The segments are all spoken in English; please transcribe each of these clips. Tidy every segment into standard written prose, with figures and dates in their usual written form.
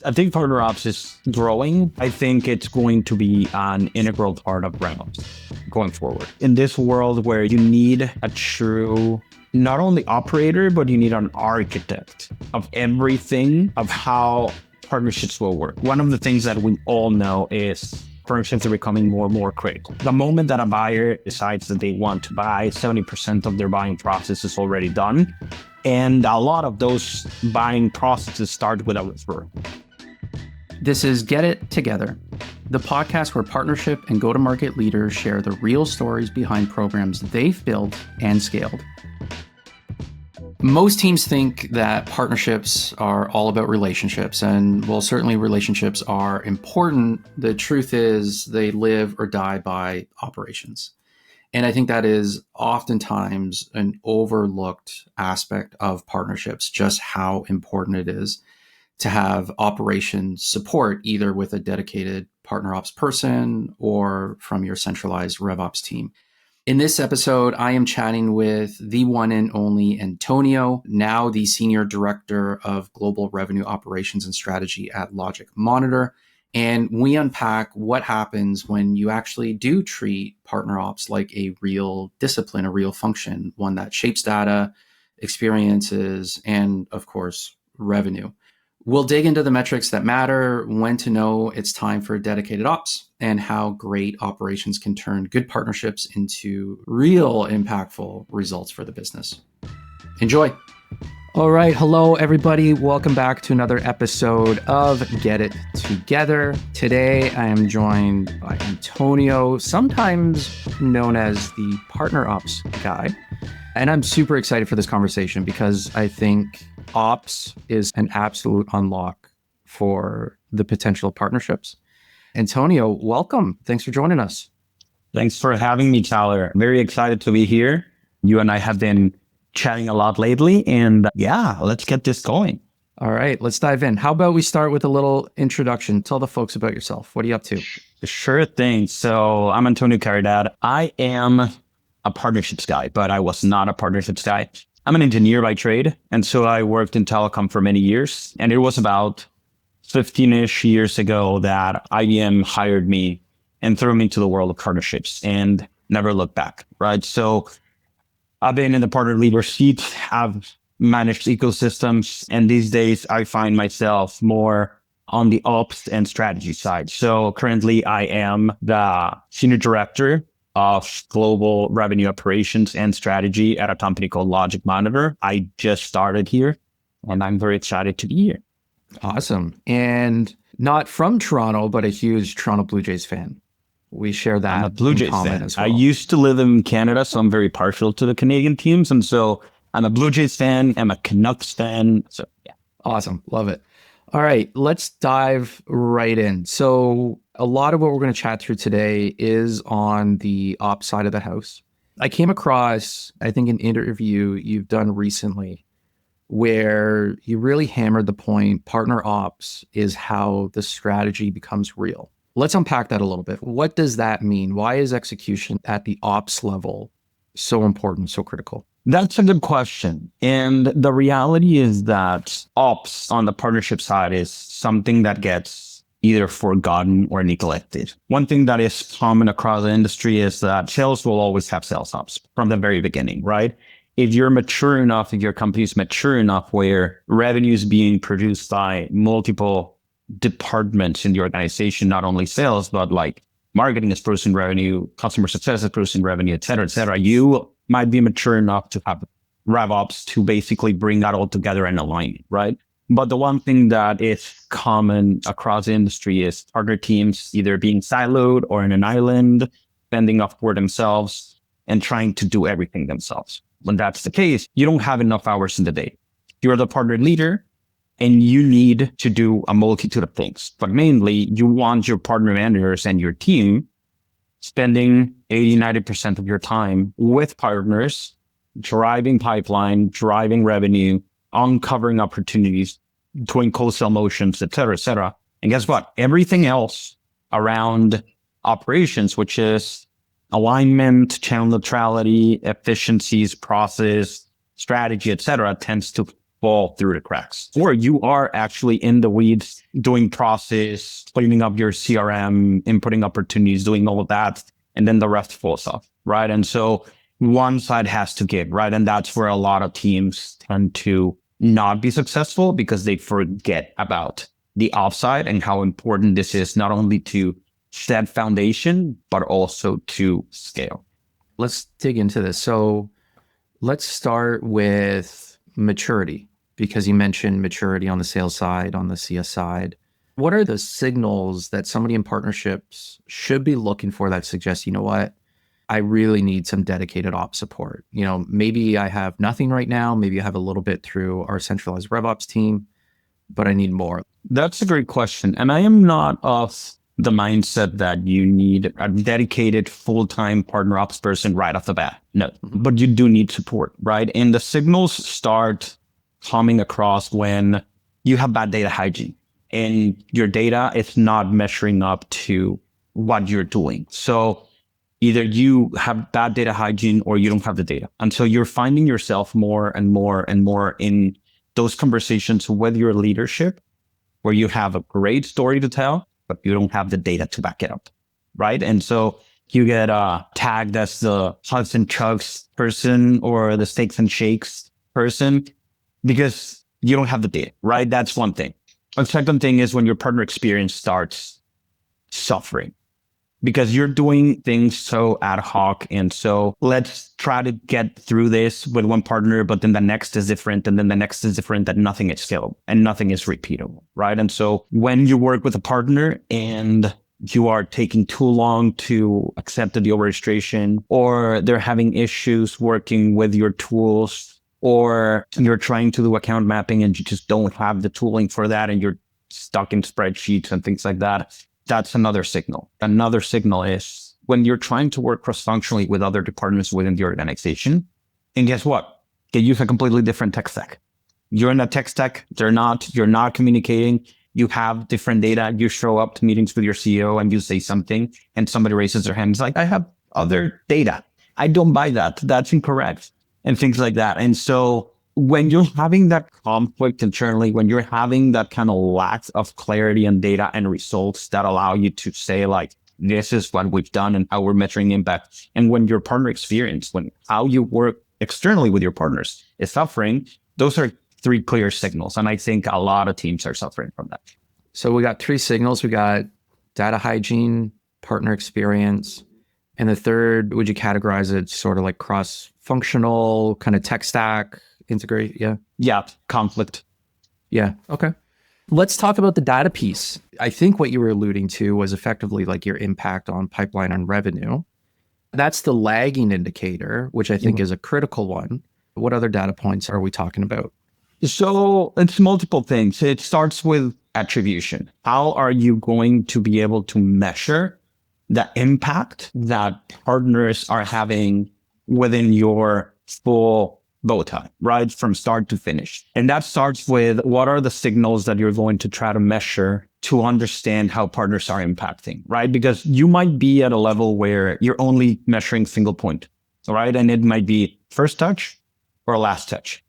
I think PartnerOps is growing. I think it's going to be an integral part of RevOps going forward. In this world where you need a true, not only operator, but you need an architect of everything of how partnerships will work. One of the things that we all know is partnerships are becoming more and more critical. The moment that a buyer decides that they want to buy, 70% of their buying process is already done. And a lot of those buying processes start with a referral. This is Get It Together, the podcast where partnership and go-to-market leaders share the real stories behind programs they've built and scaled. Most teams think that partnerships are all about relationships, and while certainly relationships are important, the truth is they live or die by operations. And I think that is oftentimes an overlooked aspect of partnerships, just how important it is to have operations support either with a dedicated PartnerOps person or from your centralized RevOps team. In this episode, I am chatting with the one and only Antonio, now the Senior Director of Global Revenue Operations and Strategy at LogicMonitor. And we unpack what happens when you actually do treat PartnerOps like a real discipline, a real function, one that shapes data, experiences, and of course, revenue. We'll dig into the metrics that matter, when to know it's time for dedicated ops, and how great operations can turn good partnerships into real impactful results for the business. Enjoy. All right. Hello, everybody. Welcome back to another episode of Get It Together. Today, I am joined by Antonio, sometimes known as the PartnerOps guy. And I'm super excited for this conversation because I think ops is an absolute unlock for the potential partnerships. Antonio, welcome. Thanks for joining us. Thanks for having me, Tyler. Very excited to be here. You and I have been chatting a lot lately, and let's get this going. All right, let's dive in. How about we start with a little introduction? Tell the folks about yourself. What are you up to? Sure thing. So I'm Antonio Caridad. I am a partnerships guy, but I was not a partnerships guy. I'm an engineer by trade. And so I worked in telecom for many years. And it was about 15-ish years ago that IBM hired me and threw me into the world of partnerships and never looked back, right? So I've been in the partner leader seat. I've managed ecosystems. And these days I find myself more on the ops and strategy side. So currently I am the senior director of global revenue operations and strategy at a company called LogicMonitor. I just started here and I'm very excited to be here. Awesome. And not from Toronto, but a huge Toronto Blue Jays fan. We share that. I'm a Blue Jays fan as well. I used to live in Canada, so I'm very partial to the Canadian teams. And so I'm a Blue Jays fan. I'm a Canucks fan. So yeah. Awesome. Love it. All right, let's dive right in. So a lot of what we're going to chat through today is on the ops side of the house. I came across, I think, an interview you've done recently where you really hammered the point, partner ops is how the strategy becomes real. Let's unpack that a little bit. What does that mean? Why is execution at the ops level so important, so critical? That's a good question. And the reality is that ops on the partnership side is something that gets either forgotten or neglected. One thing that is common across the industry is that sales will always have sales ops from the very beginning, right? If you're mature enough, if your company is mature enough where revenue is being produced by multiple departments in the organization, not only sales, but like marketing is producing revenue, customer success is producing revenue, et cetera, you might be mature enough to have RevOps to basically bring that all together and align it, right? But the one thing that is common across the industry is partner teams either being siloed or in an island, fending off for themselves and trying to do everything themselves. When that's the case, you don't have enough hours in the day. You're the partner leader and you need to do a multitude of things. But mainly, you want your partner managers and your team spending 80, 90% of your time with partners, driving pipeline, driving revenue, uncovering opportunities, doing co-sell motions, et cetera, et cetera. And guess what? Everything else around operations, which is alignment, channel neutrality, efficiencies, process, strategy, et cetera, tends to fall through the cracks, or you are actually in the weeds doing process, cleaning up your CRM, inputting opportunities, doing all of that, and then the rest falls off, right? And so one side has to give, right? And that's where a lot of teams tend to not be successful because they forget about the offside and how important this is, not only to set foundation, but also to scale. Let's dig into this. So let's start with maturity, because you mentioned maturity on the sales side, on the CS side. What are the signals that somebody in partnerships should be looking for that suggests, you know what, I really need some dedicated ops support? You know, maybe I have nothing right now. Maybe I have a little bit through our centralized RevOps team, but I need more. That's a great question. And I am not of the mindset that you need a dedicated full-time partner ops person right off the bat. No, but you do need support, right? And the signals start coming across when you have bad data hygiene and your data is not measuring up to what you're doing. So either you have bad data hygiene or you don't have the data. And so you're finding yourself more and more and more in those conversations with your leadership where you have a great story to tell, but you don't have the data to back it up, right? And so you get tagged as the hugs and chugs person or the steaks and shakes person because you don't have the data, right? That's one thing. A second thing is when your partner experience starts suffering because you're doing things so ad hoc. And so let's try to get through this with one partner, but then the next is different. And then the next is different, that nothing is scalable and nothing is repeatable, right? And so when you work with a partner and you are taking too long to accept the deal registration, or they're having issues working with your tools, or you're trying to do account mapping and you just don't have the tooling for that and you're stuck in spreadsheets and things like that, that's another signal. Another signal is when you're trying to work cross-functionally with other departments within the organization. And guess what? They use a completely different tech stack. You're in a tech stack. You're not communicating. You have different data. You show up to meetings with your CEO and you say something and somebody raises their hand. It's like, I have other data. I don't buy that. That's incorrect. And things like that. And so when you're having that conflict internally, when you're having that kind of lack of clarity and data and results that allow you to say like, this is what we've done and how we're measuring impact. And when your partner experience, when how you work externally with your partners is suffering, those are three clear signals. And I think a lot of teams are suffering from that. So we got three signals. We got data hygiene, partner experience, and the third, would you categorize it sort of like cross-functional kind of tech stack? Integrate, yeah. Yeah, conflict. Yeah, okay. Let's talk about the data piece. I think what you were alluding to was effectively like your impact on pipeline and revenue. That's the lagging indicator, which I think is a critical one. What other data points are we talking about? So it's multiple things. It starts with attribution. How are you going to be able to measure the impact that partners are having within your full bow tie, right? From start to finish. And that starts with what are the signals that you're going to try to measure to understand how partners are impacting, right? Because you might be at a level where you're only measuring single point, right? And it might be first touch or last touch.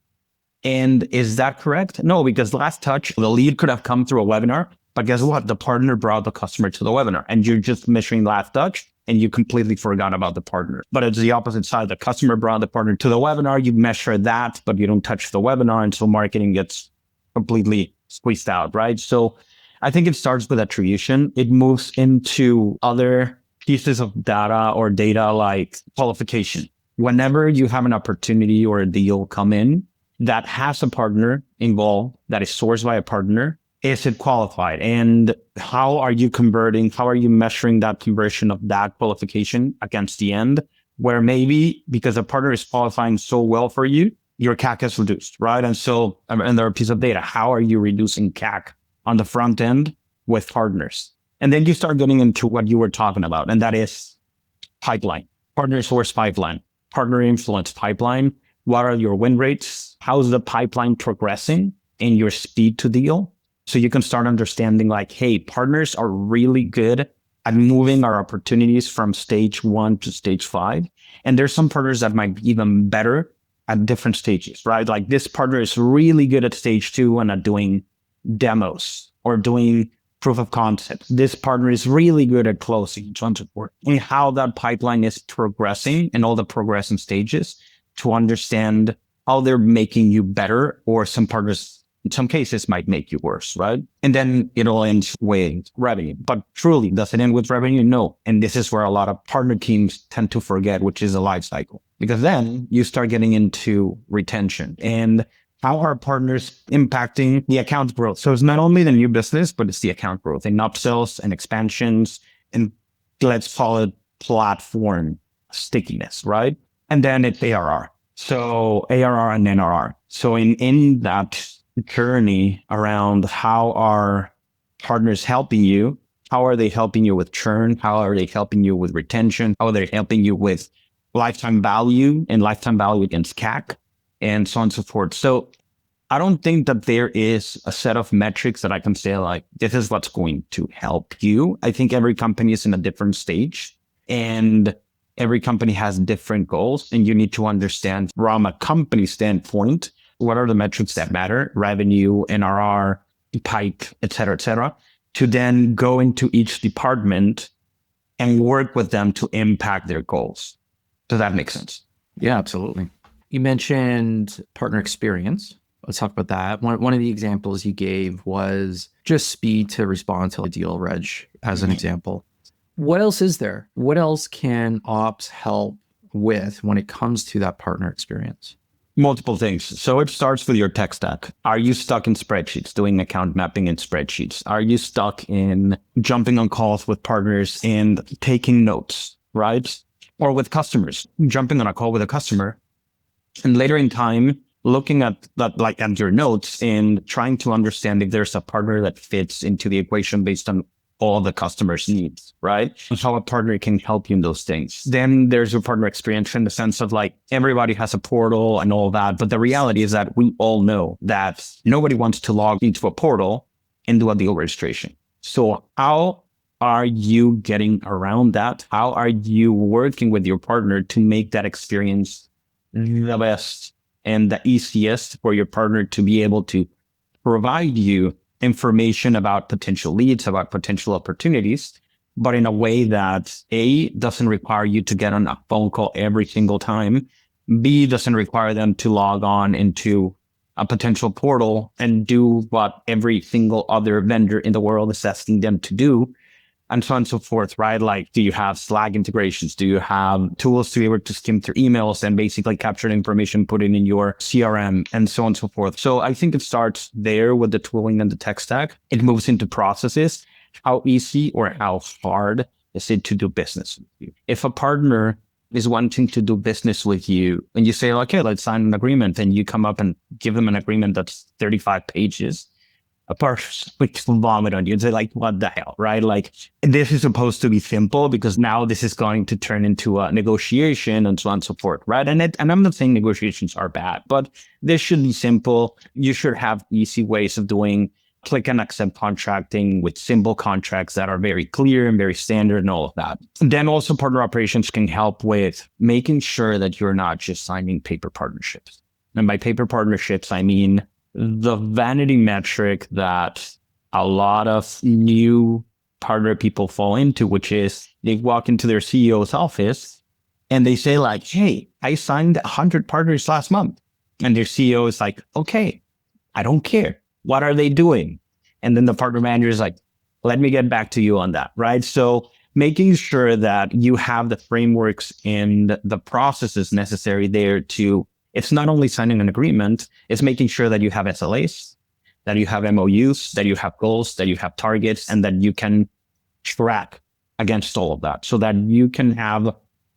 And is that correct? No, because last touch, the lead could have come through a webinar, but guess what? The partner brought the customer to the webinar and you're just measuring last touch and you completely forgot about the partner. But it's the opposite side. The customer brought the partner to the webinar. You measure that, but you don't touch the webinar. And so marketing gets completely squeezed out, right? So I think it starts with attribution. It moves into other pieces of data or data like qualification. Whenever you have an opportunity or a deal come in that has a partner involved, that is sourced by a partner, is it qualified? And how are you converting? How are you measuring that conversion of that qualification against the end? Where maybe because a partner is qualifying so well for you, your CAC is reduced, right? And so another piece of data, how are you reducing CAC on the front end with partners? And then you start getting into what you were talking about, and that is pipeline, partner source pipeline, partner influence pipeline. What are your win rates? How's the pipeline progressing in your speed to deal? So you can start understanding like, hey, partners are really good at moving our opportunities from stage 1 to stage 5. And there's some partners that might be even better at different stages, right? Like this partner is really good at stage 2 and at doing demos or doing proof of concept. This partner is really good at closing, so on and so forth. And how that pipeline is progressing and all the progressing stages to understand how they're making you better, or some partners in some cases might make you worse, right? And then it'll end with revenue. But truly, does it end with revenue? No. And this is where a lot of partner teams tend to forget, which is a life cycle. Because then you start getting into retention and how are partners impacting the account growth? So it's not only the new business, but it's the account growth and upsells and expansions and let's call it platform stickiness, right? And then it's ARR. So ARR and NRR. So in that journey around how are partners helping you, how are they helping you with churn? How are they helping you with retention? How are they helping you with lifetime value and lifetime value against CAC? And so on and so forth. So I don't think that there is a set of metrics that I can say like, this is what's going to help you. I think every company is in a different stage and every company has different goals. And you need to understand from a company standpoint, what are the metrics that matter? Revenue, NRR, pipe, et cetera, to then go into each department and work with them to impact their goals. Does that make sense? Yeah, absolutely. You mentioned partner experience. Let's talk about that. One of the examples you gave was just speed to respond to a deal reg as an example. What else is there? What else can ops help with when it comes to that partner experience? Multiple things. So it starts with your tech stack. Are you stuck in spreadsheets, doing account mapping in spreadsheets? Are you stuck in jumping on calls with partners and taking notes, right? Or with customers, jumping on a call with a customer and later in time, looking at that, like at your notes and trying to understand if there's a partner that fits into the equation based on all the customer's needs, right? And how a partner can help you in those things. Then there's your partner experience in the sense of like everybody has a portal and all that. But the reality is that we all know that nobody wants to log into a portal and do a deal registration. So how are you getting around that? How are you working with your partner to make that experience the best and the easiest for your partner to be able to provide you information about potential leads, about potential opportunities, but in a way that A, doesn't require you to get on a phone call every single time, B, doesn't require them to log on into a potential portal and do what every single other vendor in the world is asking them to do, and so on and so forth, right? Like, do you have Slack integrations? Do you have tools to be able to skim through emails and basically capture the information, put it in your CRM, and so on and so forth? So I think it starts there with the tooling and the tech stack. It moves into processes. How easy or how hard is it to do business with you? If a partner is wanting to do business with you and you say, okay, let's sign an agreement, and you come up and give them an agreement that's 35 pages, a person would vomit on you and say like, what the hell, right? Like, this is supposed to be simple because now this is going to turn into a negotiation and so on and so forth, right? And I'm not saying negotiations are bad, but this should be simple. You should have easy ways of doing click and accept contracting with simple contracts that are very clear and very standard and all of that. And then also partner operations can help with making sure that you're not just signing paper partnerships. And by paper partnerships, I mean the vanity metric that a lot of new partner people fall into, which is they walk into their CEO's office and they say like, hey, I signed 100 partners last month. And their CEO is like, okay, I don't care. What are they doing? And then the partner manager is like, let me get back to you on that, right? So making sure that you have the frameworks and the processes necessary there to, it's not only signing an agreement, it's making sure that you have SLAs, that you have MOUs, that you have goals, that you have targets, and that you can track against all of that so that you can have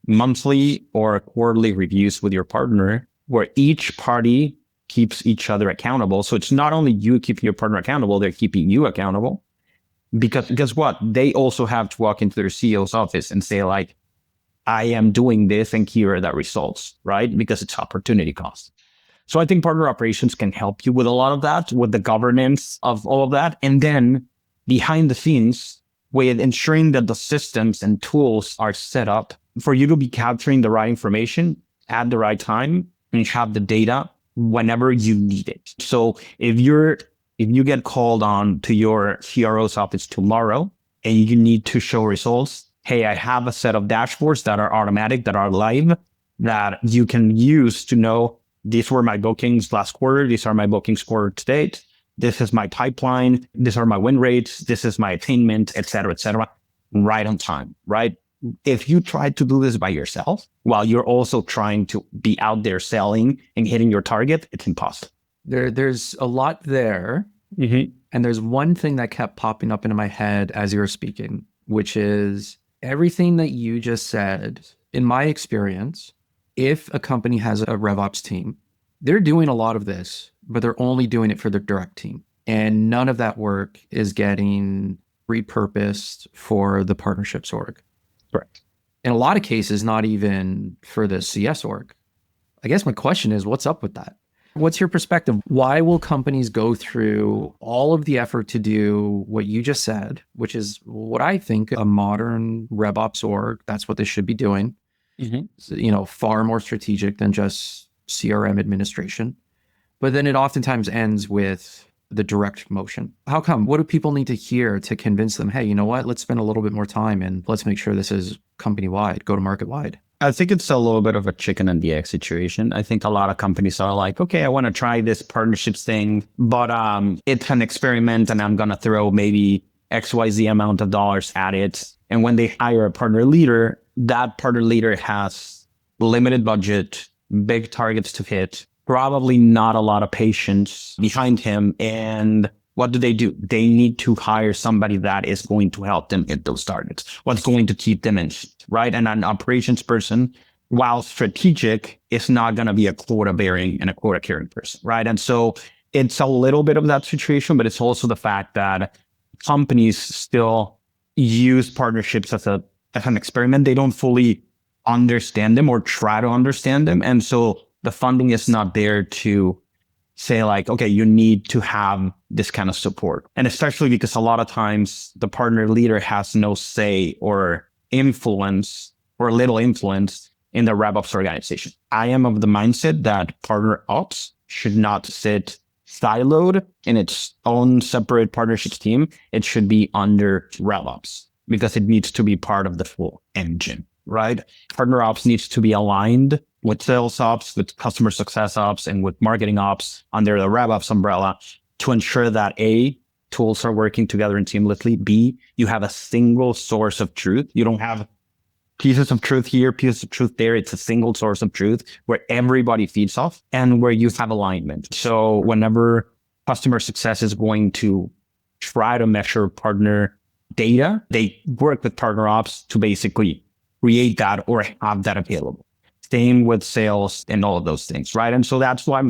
monthly or quarterly reviews with your partner where each party keeps each other accountable. So it's not only you keeping your partner accountable, they're keeping you accountable. Because guess what? They also have to walk into their CEO's office and say like, I am doing this and here are the results, right? Because it's opportunity cost. So I think partner operations can help you with a lot of that, with the governance of all of that. And then behind the scenes, with ensuring that the systems and tools are set up for you to be capturing the right information at the right time and have the data whenever you need it. So if you get called on to your CRO's office tomorrow and you need to show results, hey, I have a set of dashboards that are automatic, that are live, that you can use to know these were my bookings last quarter. These are my bookings quarter to date. This is my pipeline. These are my win rates. This is my attainment, et cetera, right on time, right? If you try to do this by yourself while you're also trying to be out there selling and hitting your target, it's impossible. There's a lot there. Mm-hmm. And there's one thing that kept popping up into my head as you were speaking, which is everything that you just said. In my experience, if a company has a RevOps team, they're doing a lot of this, but they're only doing it for their direct team. And none of that work is getting repurposed for the partnerships org. Correct. In a lot of cases, not even for the CS org. I guess my question is, what's up with that? What's your perspective? Why will companies go through all of the effort to do what you just said, which is what I think a modern RevOps org, that's what they should be doing. Mm-hmm. So, far more strategic than just CRM administration. But then it oftentimes ends with the direct motion. How come? What do people need to hear to convince them, hey, you know what? Let's spend a little bit more time and let's make sure this is company-wide, go-to-market wide. I think it's a little bit of a chicken and the egg situation. I think a lot of companies are like, okay, I want to try this partnerships thing, but it's an experiment and I'm going to throw maybe XYZ amount of dollars at it. And when they hire a partner leader, that partner leader has limited budget, big targets to hit, probably not a lot of patience behind him. And what do? They need to hire somebody that is going to help them hit those targets. What's going to keep them in, right? And an operations person, while strategic, is not going to be a quota bearing and a quota carrying person, right? And so it's a little bit of that situation, but it's also the fact that companies still use partnerships as an experiment. They don't fully understand them or try to understand them. And so the funding is not there to say like, okay, you need to have this kind of support. And especially because a lot of times the partner leader has no say or influence or little influence in the RevOps organization. I am of the mindset that PartnerOps should not sit siloed in its own separate partnerships team. It should be under RevOps because it needs to be part of the full engine, right? PartnerOps needs to be aligned with sales ops, with customer success ops, and with marketing ops under the RevOps umbrella to ensure that A, tools are working together and seamlessly. B, you have a single source of truth. You don't have pieces of truth here, pieces of truth there. It's a single source of truth where everybody feeds off and where you have alignment. So whenever customer success is going to try to measure partner data, they work with PartnerOps to basically create that or have that available. Same with sales and all of those things, right? And so that's why I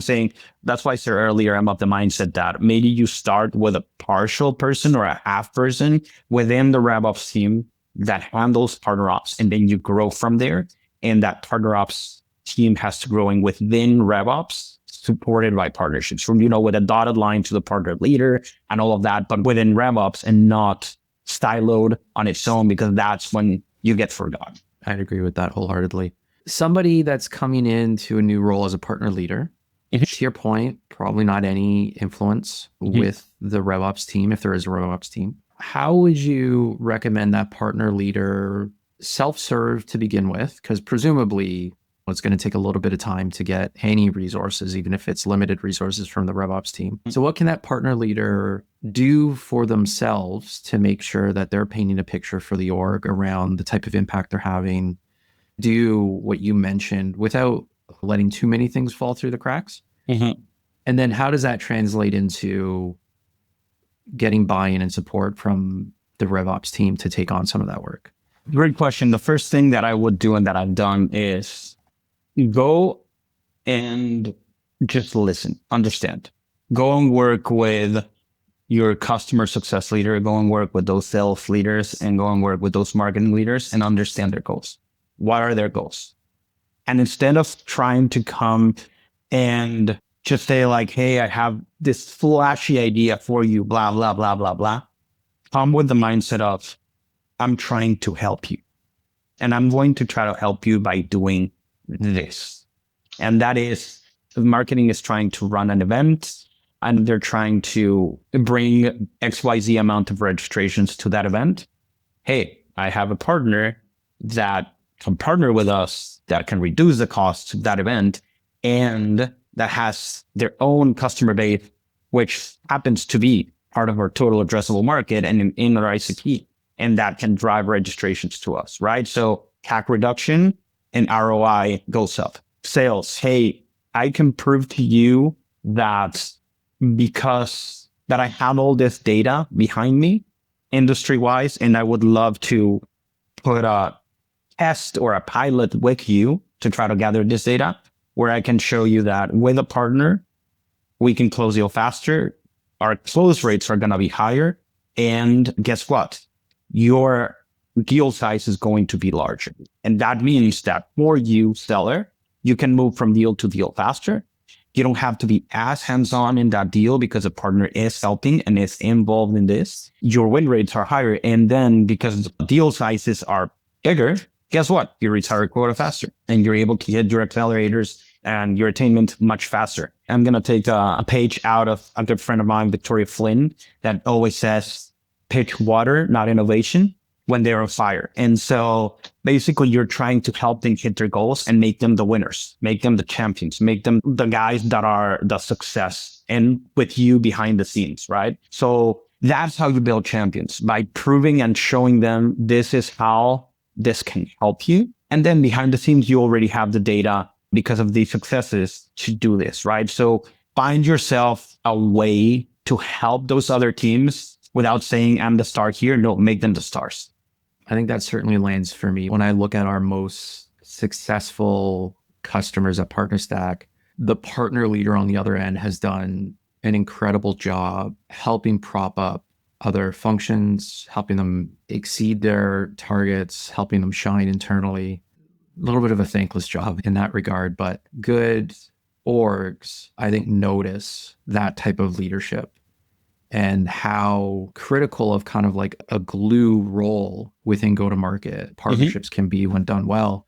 said earlier, I'm of the mindset that maybe you start with a partial person or a half person within the RevOps team that handles PartnerOps, and then you grow from there. And that PartnerOps team has to grow in within RevOps, supported by partnerships from, with a dotted line to the partner leader and all of that, but within RevOps and not siloed on its own, because that's when you get forgotten. I'd agree with that wholeheartedly. Somebody that's coming into a new role as a partner leader, to your point, probably not any influence with the RevOps team, if there is a RevOps team. How would you recommend that partner leader self-serve to begin with? Because presumably it's going to take a little bit of time to get any resources, even if it's limited resources from the RevOps team. So what can that partner leader do for themselves to make sure that they're painting a picture for the org around the type of impact they're having, do what you mentioned without letting too many things fall through the cracks? And then how does that translate into getting buy-in and support from the RevOps team to take on some of that work? Great question. The first thing that I would do and that I've done is go and just listen, understand. Go and work with your customer success leader, go and work with those sales leaders, and go and work with those marketing leaders and understand their goals. What are their goals? And instead of trying to come and just say like, hey, I have this flashy idea for you, blah, blah, blah, blah, blah. Come with the mindset of, I'm trying to help you. And I'm going to try to help you by doing this. And that is marketing is trying to run an event and they're trying to bring XYZ amount of registrations to that event. Hey, I have a partner that can partner with us that can reduce the cost of that event and that has their own customer base, which happens to be part of our total addressable market and in our ICP, and that can drive registrations to us, right? So CAC reduction and ROI goes up. Sales, hey, I can prove to you that because that I have all this data behind me industry-wise, and I would love to put a test or a pilot with you to try to gather this data where I can show you that with a partner, we can close deal faster. Our close rates are going to be higher. And guess what? Your deal size is going to be larger. And that means that for you, seller, you can move from deal to deal faster. You don't have to be as hands-on in that deal because a partner is helping and is involved in this. Your win rates are higher. And then because deal sizes are bigger, guess what? You reach higher quota faster and you're able to hit your accelerators and your attainment much faster. I'm going to take a page out of a good friend of mine, Victoria Flynn, that always says, pitch water, not innovation, when they're on fire. And so basically you're trying to help them hit their goals and make them the winners, make them the champions, make them the guys that are the success and with you behind the scenes, right? So that's how you build champions, by proving and showing them this is how this can help you. And then behind the scenes, you already have the data because of these successes to do this, right? So find yourself a way to help those other teams without saying, I'm the star here. No, make them the stars. I think that certainly lands for me. When I look at our most successful customers at PartnerStack, the partner leader on the other end has done an incredible job helping prop up other functions, helping them exceed their targets, helping them shine internally. A little bit of a thankless job in that regard, but good orgs, I think, notice that type of leadership and how critical of kind of like a glue role within go-to-market partnerships can be when done well.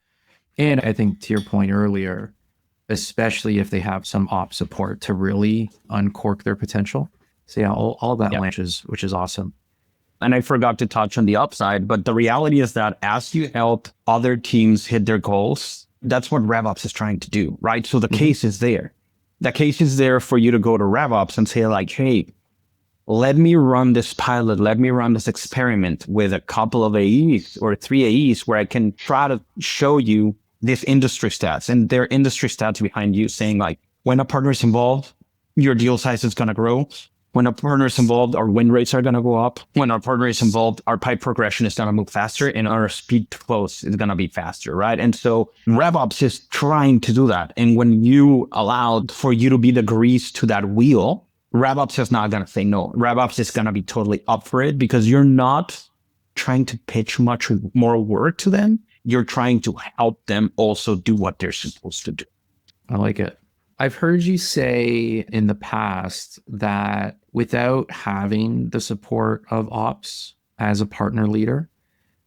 And I think to your point earlier, especially if they have some ops support to really uncork their potential. So yeah, all that lands, which is awesome. And I forgot to touch on the upside, but the reality is that as you help other teams hit their goals, that's what RevOps is trying to do, right? So the case is there. The case is there for you to go to RevOps and say like, hey, let me run this pilot, let me run this experiment with a couple of AEs or 3 AEs where I can try to show you this industry stats and their industry stats behind you saying like, when a partner is involved, your deal size is going to grow. When a partner is involved, our win rates are going to go up. When our partner is involved, our pipe progression is going to move faster and our speed to close is going to be faster, right? And so RevOps is trying to do that. And when you allowed for you to be the grease to that wheel, RevOps is not going to say no. RevOps is going to be totally up for it because you're not trying to pitch much more work to them. You're trying to help them also do what they're supposed to do. I like it. I've heard you say in the past that without having the support of ops as a partner leader,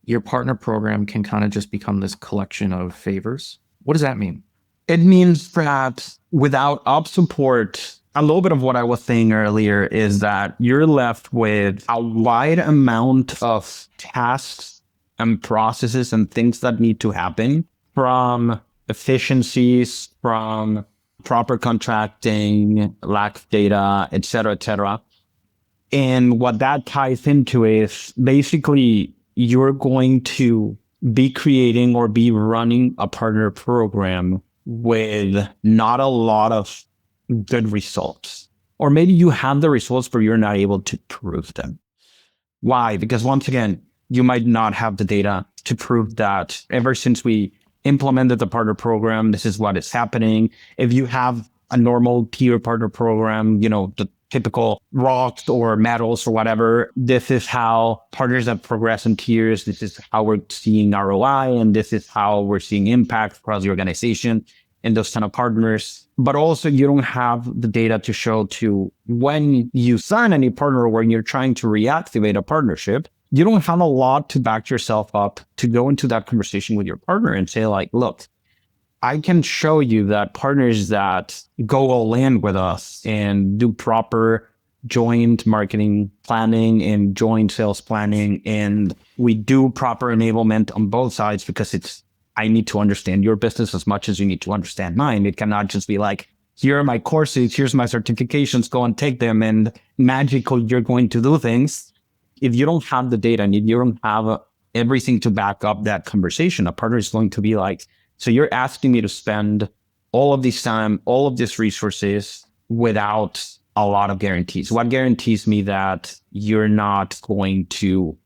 your partner program can kind of just become this collection of favors. What does that mean? It means that without ops support, a little bit of what I was saying earlier is that you're left with a wide amount of tasks and processes and things that need to happen, from efficiencies, from proper contracting, lack of data, et cetera, et cetera. And what that ties into is basically you're going to be creating or be running a partner program with not a lot of good results. Or maybe you have the results, but you're not able to prove them. Why? Because once again, you might not have the data to prove that ever since we implemented the partner program, this is what is happening. If you have a normal tier partner program, you know, the typical rocks or metals or whatever, this is how partners have progressed in tiers. This is how we're seeing ROI, and this is how we're seeing impact across the organization and those kind of partners. But also you don't have the data to show to when you sign any partner or when you're trying to reactivate a partnership, you don't have a lot to back yourself up to go into that conversation with your partner and say like, look, I can show you that partners that go all in with us and do proper joint marketing planning and joint sales planning, and we do proper enablement on both sides, because I need to understand your business as much as you need to understand mine. It cannot just be like, here are my courses, here's my certifications, go and take them, and magically you're going to do things. If you don't have the data and if you don't have everything to back up that conversation, a partner is going to be like, so you're asking me to spend all of this time, all of these resources without a lot of guarantees. What guarantees me that you're not going to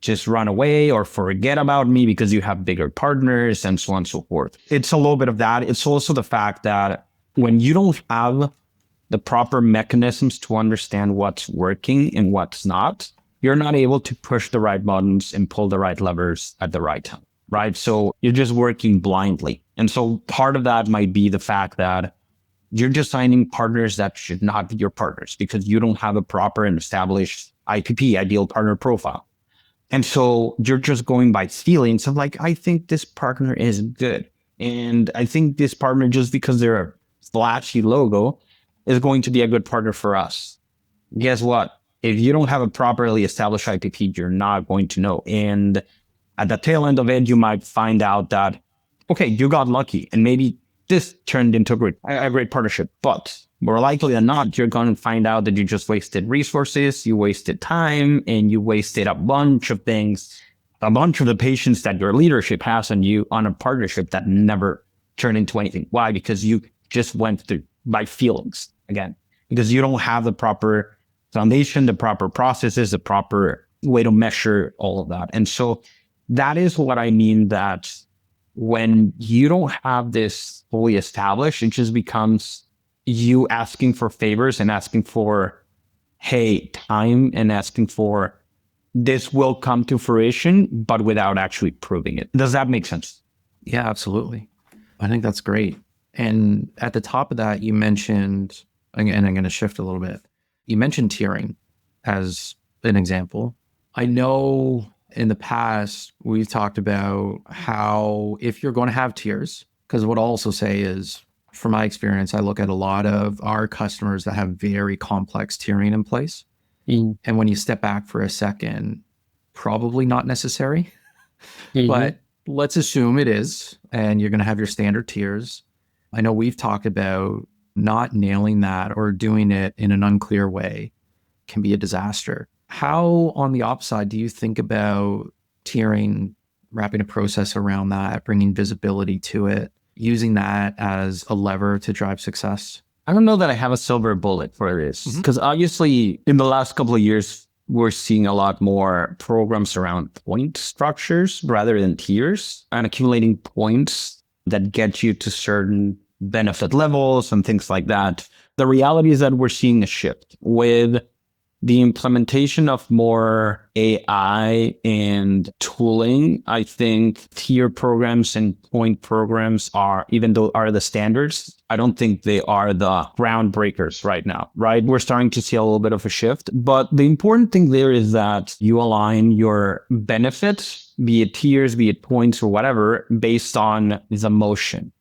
just run away or forget about me because you have bigger partners and so on and so forth? It's a little bit of that. It's also the fact that when you don't have the proper mechanisms to understand what's working and what's not, you're not able to push the right buttons and pull the right levers at the right time, right? So you're just working blindly. And so part of that might be the fact that you're just signing partners that should not be your partners because you don't have a proper and established IPP, ideal partner profile. And so you're just going by feelings of like, I think this partner is good. And I think this partner, just because they're a flashy logo, is going to be a good partner for us. Guess what? If you don't have a properly established IPP, you're not going to know. And at the tail end of it, you might find out that, okay, you got lucky and maybe this turned into a great partnership. But more likely than not, you're going to find out that you just wasted resources, you wasted time, and you wasted a bunch of things, a bunch of the patience that your leadership has on you on a partnership that never turned into anything. Why? Because you just went through by feelings again, because you don't have the proper foundation, the proper processes, the proper way to measure all of that. And so that is what I mean, that when you don't have this fully established, it just becomes you asking for favors and asking for, hey, time, and asking for this will come to fruition, but without actually proving it. Does that make sense? Yeah, absolutely. I think that's great. And at the top of that, you mentioned, again, I'm going to shift a little bit. You mentioned tiering as an example. I know in the past, we've talked about how if you're going to have tiers, because what I'll also say is, from my experience, I look at a lot of our customers that have very complex tiering in place. And when you step back for a second, probably not necessary, but let's assume it is, and you're going to have your standard tiers. I know we've talked about not nailing that or doing it in an unclear way can be a disaster. How, on the ops side, do you think about tiering, wrapping a process around that, bringing visibility to it, using that as a lever to drive success? I don't know that I have a silver bullet for this, because obviously in the last couple of years, we're seeing a lot more programs around point structures rather than tiers, and accumulating points that get you to certain benefit levels and things like that. The reality is that we're seeing a shift with the implementation of more AI and tooling. I think tier programs and point programs are, even though are the standards, I don't think they are the groundbreakers right now, right? We're starting to see a little bit of a shift. But the important thing there is that you align your benefits, be it tiers, be it points or whatever, based on the motion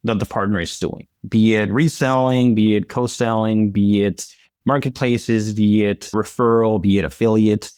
that the partner is doing, be it reselling, be it co-selling, be it marketplaces, be it referral, be it affiliate.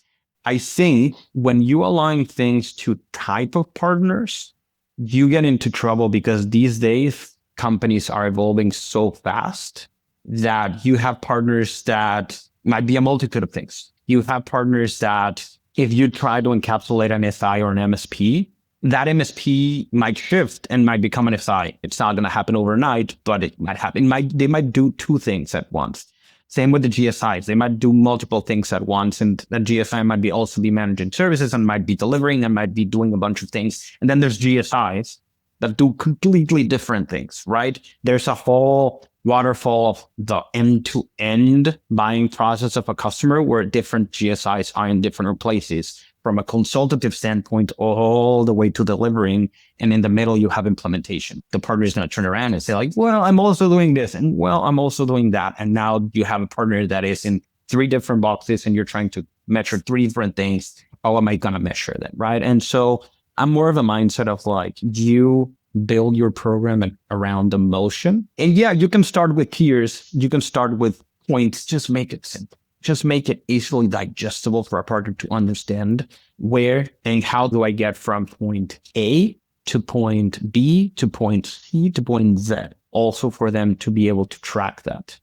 I think when you align things to type of partners, you get into trouble, because these days companies are evolving so fast that you have partners that might be a multitude of things. You have partners that if you try to encapsulate an SI or an MSP, that MSP might shift and might become an SI. It's not going to happen overnight, but it might happen. They might do two things at once. Same with the GSIs. They might do multiple things at once, and the GSI might also be managing services and might be delivering and might be doing a bunch of things. And then there's GSIs that do completely different things, right? There's a whole waterfall of the end-to-end buying process of a customer where different GSIs are in different places, from a consultative standpoint all the way to delivering. And in the middle, you have implementation. The partner is going to turn around and say like, well, I'm also doing this, and well, I'm also doing that. And now you have a partner that is in 3 different boxes and you're trying to measure 3 different things. How am I going to measure that, right? And so I'm more of a mindset of like, you build your program around the motion. And yeah, you can start with tiers. You can start with points. Just make it simple. Just make it easily digestible for a partner to understand where and how do I get from point A to point B to point C to point Z. Also for them to be able to track that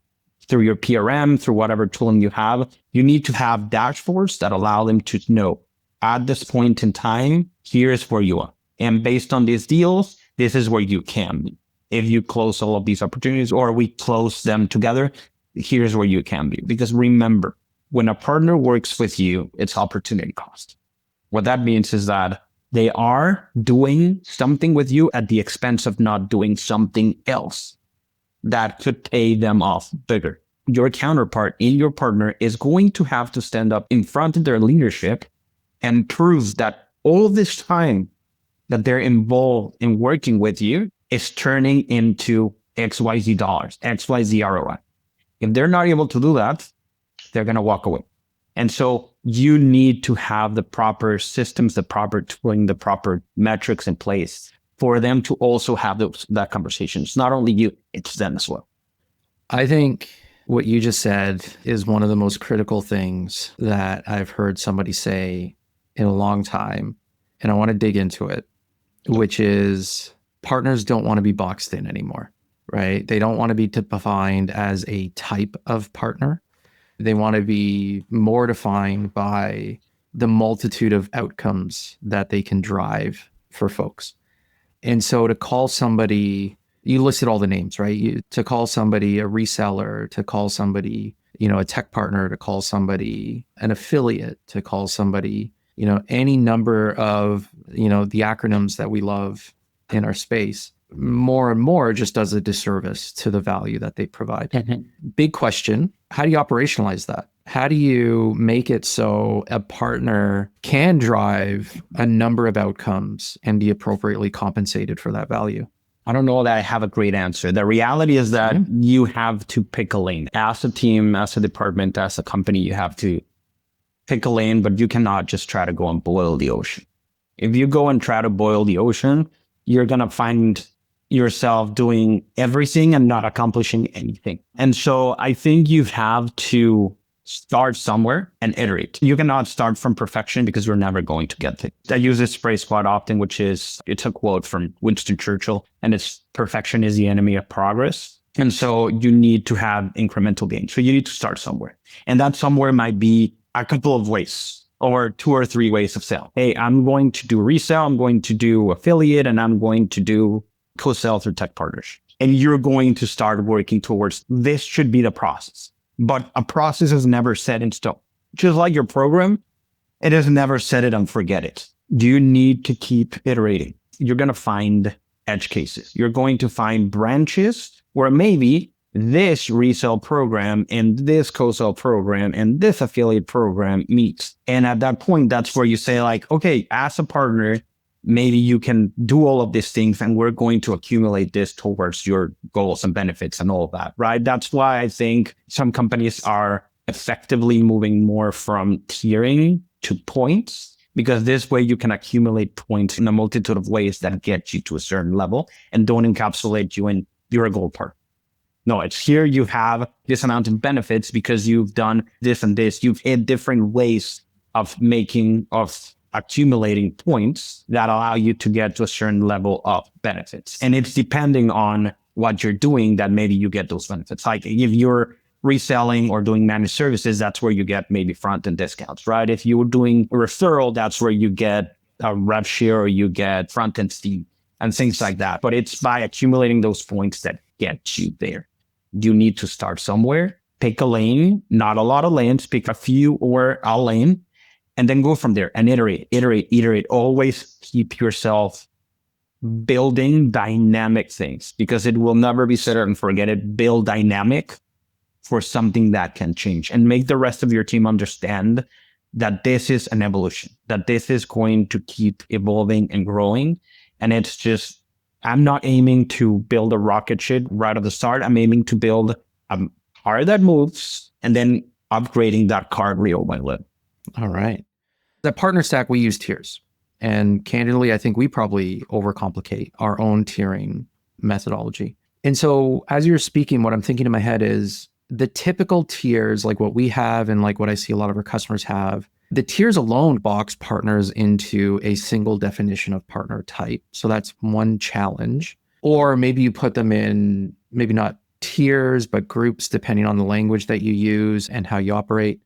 through your PRM, through whatever tooling you have. You need to have dashboards that allow them to know at this point in time, here's where you are. And based on these deals, this is where you can be. If you close all of these opportunities or we close them together, here's where you can be. Because remember, when a partner works with you, it's opportunity cost. What that means is that they are doing something with you at the expense of not doing something else that could pay them off bigger. Your counterpart in your partner is going to have to stand up in front of their leadership and prove that all this time that they're involved in working with you is turning into XYZ dollars, XYZ ROI. If they're not able to do that, they're going to walk away. And so you need to have the proper systems, the proper tooling, the proper metrics in place for them to also have that conversation. It's not only you, it's them as well. I think what you just said is one of the most critical things that I've heard somebody say in a long time. And I want to dig into it, which is partners don't want to be boxed in anymore, right? They don't want to be defined as a type of partner. They want to be more defined by the multitude of outcomes that they can drive for folks. And so to call somebody, you listed all the names, right? To call somebody a reseller, to call somebody, a tech partner, to call somebody an affiliate, to call somebody, any number of, the acronyms that we love in our space, more and more just does a disservice to the value that they provide. Big question, how do you operationalize that? How do you make it so a partner can drive a number of outcomes and be appropriately compensated for that value? I don't know that I have a great answer. The reality is that you have to pick a lane. As a team, as a department, as a company, you have to pick a lane, but you cannot just try to go and boil the ocean. If you go and try to boil the ocean, you're going to find yourself doing everything and not accomplishing anything. And so I think you have to start somewhere and iterate. You cannot start from perfection because you're never going to get it. I use this phrase quite often, which is, it's a quote from Winston Churchill, and it's perfection is the enemy of progress. And so you need to have incremental gains. So you need to start somewhere. And that somewhere might be a couple of ways or 2 or 3 ways of sale. Hey, I'm going to do resale, I'm going to do affiliate, and I'm going to do co-sell through tech partners. And you're going to start working towards this should be the process. But a process is never set in stone. Just like your program, it is never set it and forget it. You need to keep iterating. You're going to find edge cases. You're going to find branches where maybe this resale program and this co-sell program and this affiliate program meets. And at that point, that's where you say like, okay, as a partner, maybe you can do all of these things and we're going to accumulate this towards your goals and benefits and all of that, right? That's why I think some companies are effectively moving more from tiering to points, because this way you can accumulate points in a multitude of ways that get you to a certain level and don't encapsulate you in you're a gold part. No, it's here you have this amount of benefits because you've done this and this. You've had different ways of accumulating points that allow you to get to a certain level of benefits. And it's depending on what you're doing that maybe you get those benefits. Like if you're reselling or doing managed services, that's where you get maybe front-end discounts, right? If you're doing a referral, that's where you get a rev share or you get front-end fee and things like that. But it's by accumulating those points that get you there. You need to start somewhere, pick a lane, not a lot of lanes, pick a few or a lane, and then go from there and iterate. Always keep yourself building dynamic things because it will never be set and forget it. Build dynamic for something that can change and make the rest of your team understand that this is an evolution, that this is going to keep evolving and growing. And it's just, I'm not aiming to build a rocket ship right at the start. I'm aiming to build a car that moves and then upgrading that car little by little. All right. At PartnerStack, we use tiers. And candidly, I think we probably overcomplicate our own tiering methodology. And so as you're speaking, what I'm thinking in my head is the typical tiers, like what we have and like what I see a lot of our customers have, the tiers alone box partners into a single definition of partner type. So that's one challenge. Or maybe you put them in, maybe not tiers, but groups, depending on the language that you use and how you operate.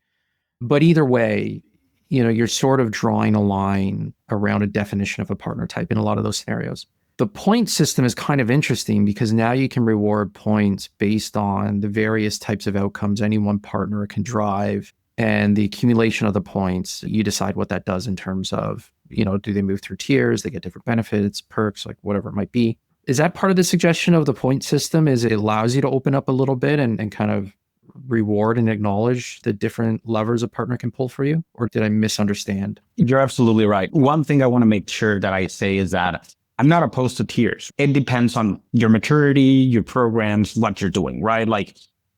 But either way, you're sort of drawing a line around a definition of a partner type in a lot of those scenarios. The point system is kind of interesting because now you can reward points based on the various types of outcomes any one partner can drive, and the accumulation of the points, you decide what that does in terms of, do they move through tiers, they get different benefits, perks, like whatever it might be. Is that part of the suggestion of the point system? Is it allows you to open up a little bit and kind of reward and acknowledge the different levers a partner can pull for you? Or did I misunderstand? You're absolutely right. One thing I want to make sure that I say is that I'm not opposed to tiers. It depends on your maturity, your programs, what you're doing, right? Like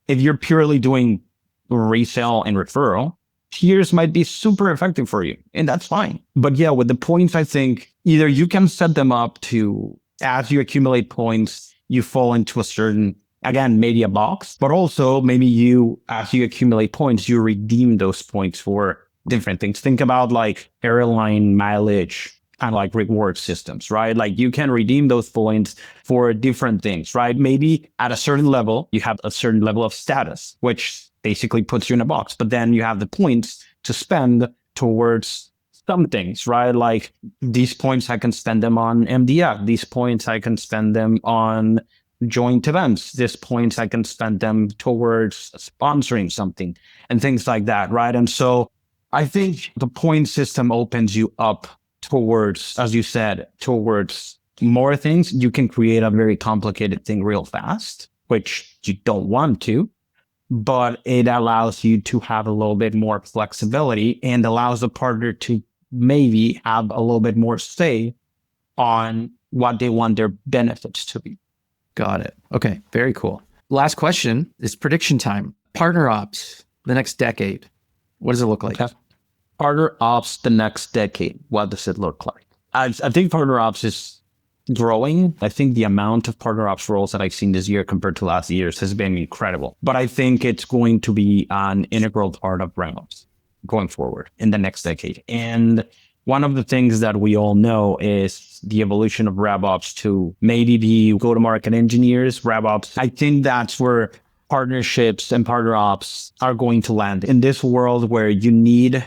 if you're purely doing resale and referral, tiers might be super effective for you, and that's fine. But yeah, with the points, I think either you can set them up to, as you accumulate points, you fall into a certain, again, maybe a box, but also maybe you, as you accumulate points, you redeem those points for different things. Think about like airline mileage and like reward systems, right? Like you can redeem those points for different things, right? Maybe at a certain level, you have a certain level of status, which basically puts you in a box, but then you have the points to spend towards some things, right? Like these points, I can spend them on MDF. These points, I can spend them on joint events. These points, I can spend them towards sponsoring something and things like that, right? And so I think the point system opens you up towards, as you said, towards more things. You can create a very complicated thing real fast, which you don't want to, but it allows you to have a little bit more flexibility and allows the partner to maybe have a little bit more say on what they want their benefits to be. Got it. Okay, very cool. Last question is prediction time. PartnerOps, the next decade. What does it look like? Okay. PartnerOps, the next decade. What does it look like? I think PartnerOps is growing. I think the amount of PartnerOps roles that I've seen this year compared to last year's has been incredible. But I think it's going to be an integral part of RevOps going forward in the next decade. And one of the things that we all know is the evolution of RevOps to maybe be go-to-market engineers, RevOps. I think that's where partnerships and PartnerOps are going to land in this world where you need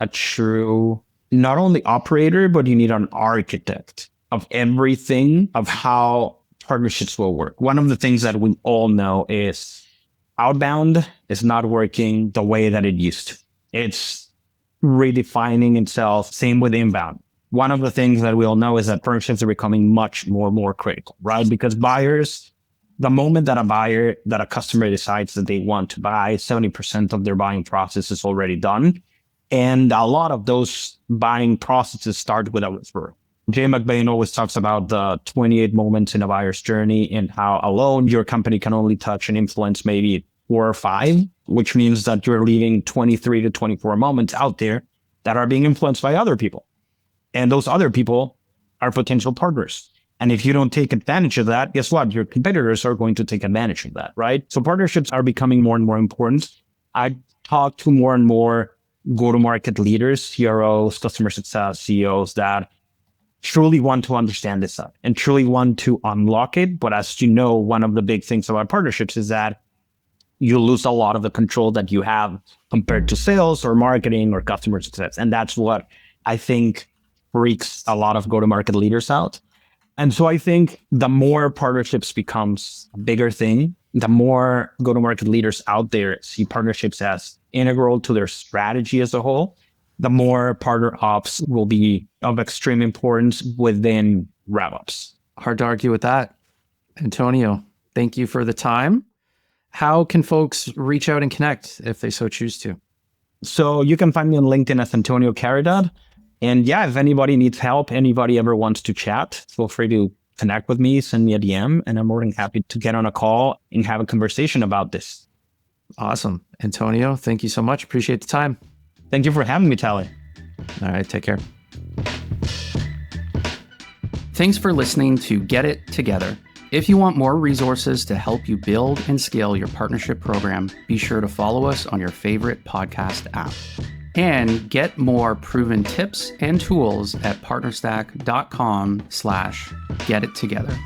a true, not only operator, but you need an architect of everything of how partnerships will work. One of the things that we all know is outbound is not working the way that it used to. It's redefining itself. Same with inbound. One of the things that we all know is that partnerships are becoming much more critical, right? Because buyers, the moment that a customer decides that they want to buy, 70% of their buying process is already done. And a lot of those buying processes start with a referral. Jay McBain always talks about the 28 moments in a buyer's journey and how alone your company can only touch and influence maybe 4 or 5, which means that you're leaving 23 to 24 moments out there that are being influenced by other people. And those other people are potential partners. And if you don't take advantage of that, guess what? Your competitors are going to take advantage of that, right? So partnerships are becoming more and more important. I talk to more and more go-to-market leaders, CROs, customer success CEOs that truly want to understand this stuff and truly want to unlock it. But as you know, one of the big things about partnerships is that you lose a lot of the control that you have compared to sales or marketing or customer success. And that's what I think freaks a lot of go-to-market leaders out. And so I think the more partnerships becomes a bigger thing, the more go-to-market leaders out there see partnerships as integral to their strategy as a whole, the more PartnerOps will be of extreme importance within RevOps. Hard to argue with that. Antonio, thank you for the time. How can folks reach out and connect if they so choose to? So you can find me on LinkedIn as Antonio Caridad. And yeah, if anybody needs help, anybody ever wants to chat, feel free to connect with me, send me a DM, and I'm more than happy to get on a call and have a conversation about this. Awesome. Antonio, thank you so much. Appreciate the time. Thank you for having me, Tyler. All right, take care. Thanks for listening to Get It Together. If you want more resources to help you build and scale your partnership program, be sure to follow us on your favorite podcast app. And get more proven tips and tools at partnerstack.com/getittogether.